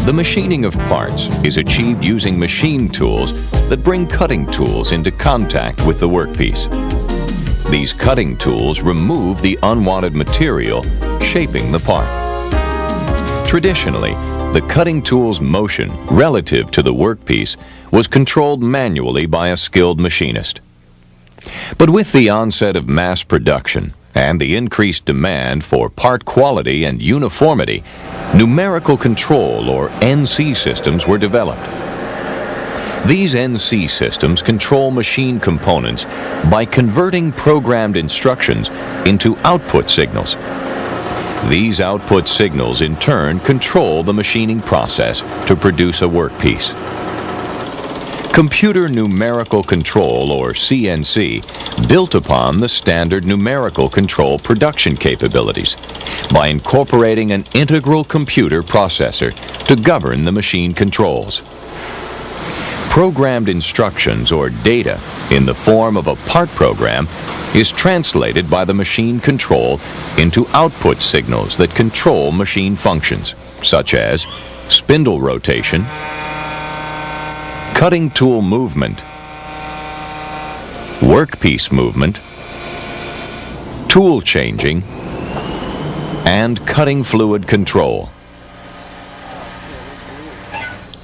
The machining of parts is achieved using machine tools that bring cutting tools into contact with the workpiece. These cutting tools remove the unwanted material, shaping the part. Traditionally, the cutting tool's motion relative to the workpiece was controlled manually by a skilled machinist. But with the onset of mass production and the increased demand for part quality and uniformity, numerical control, or NC systems, were developed. These NC systems control machine components by converting programmed instructions into output signals. These output signals in turn control the machining process to produce a workpiece. Computer numerical control, or CNC, built upon the standard numerical control production capabilities by incorporating an integral computer processor to govern the machine controls. Programmed instructions, or data, in the form of a part program is translated by the machine control into output signals that control machine functions, such as spindle rotation, cutting tool movement, workpiece movement, tool changing, and cutting fluid control.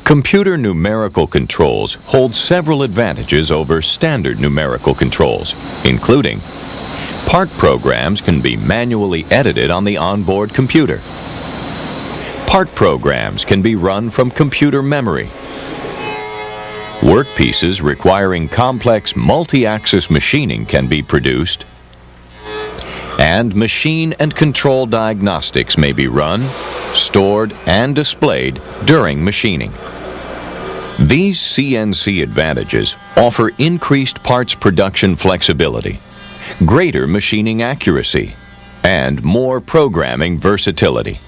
Computer numerical controls hold several advantages over standard numerical controls, including part programs can be manually edited on the onboard computer. Part programs can be run from computer memory. Workpieces requiring complex multi-axis machining can be produced. And machine and control diagnostics may be run, stored, and displayed during machining. These CNC advantages offer increased parts production flexibility, greater machining accuracy, and more programming versatility.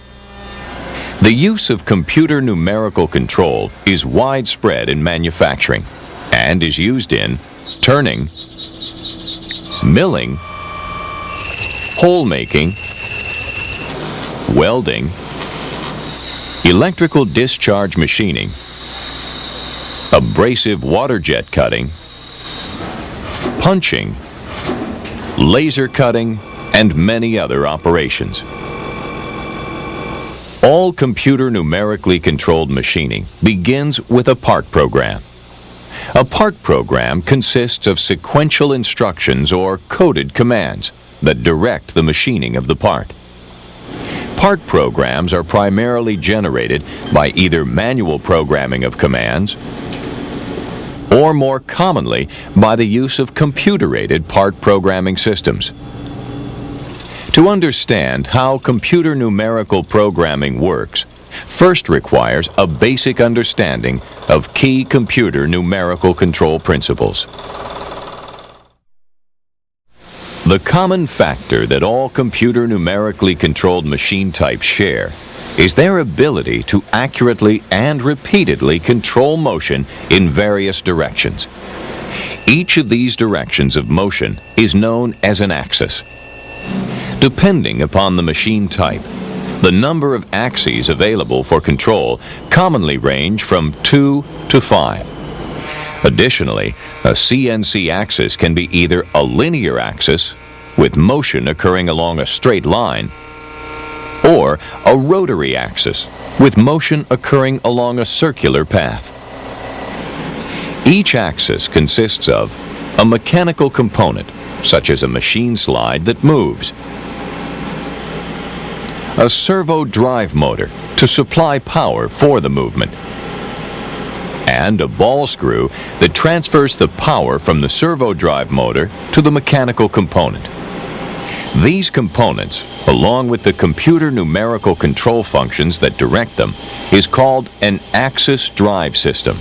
The use of computer numerical control is widespread in manufacturing and is used in turning, milling, hole making, welding, electrical discharge machining, abrasive water jet cutting, punching, laser cutting, and many other operations. All computer numerically controlled machining begins with a part program. A part program consists of sequential instructions or coded commands that direct the machining of the part. Part programs are primarily generated by either manual programming of commands or more commonly by the use of computer-aided part programming systems. To understand how computer numerical programming works, first requires a basic understanding of key computer numerical control principles. The common factor that all computer numerically controlled machine types share is their ability to accurately and repeatedly control motion in various directions. Each of these directions of motion is known as an axis. Depending upon the machine type, the number of axes available for control commonly range from 2 to 5. Additionally, a CNC axis can be either a linear axis, with motion occurring along a straight line, or a rotary axis, with motion occurring along a circular path. Each axis consists of a mechanical component, such as a machine slide that moves, a servo drive motor to supply power for the movement, and a ball screw that transfers the power from the servo drive motor to the mechanical component. These components, along with the computer numerical control functions that direct them, is called an axis drive system.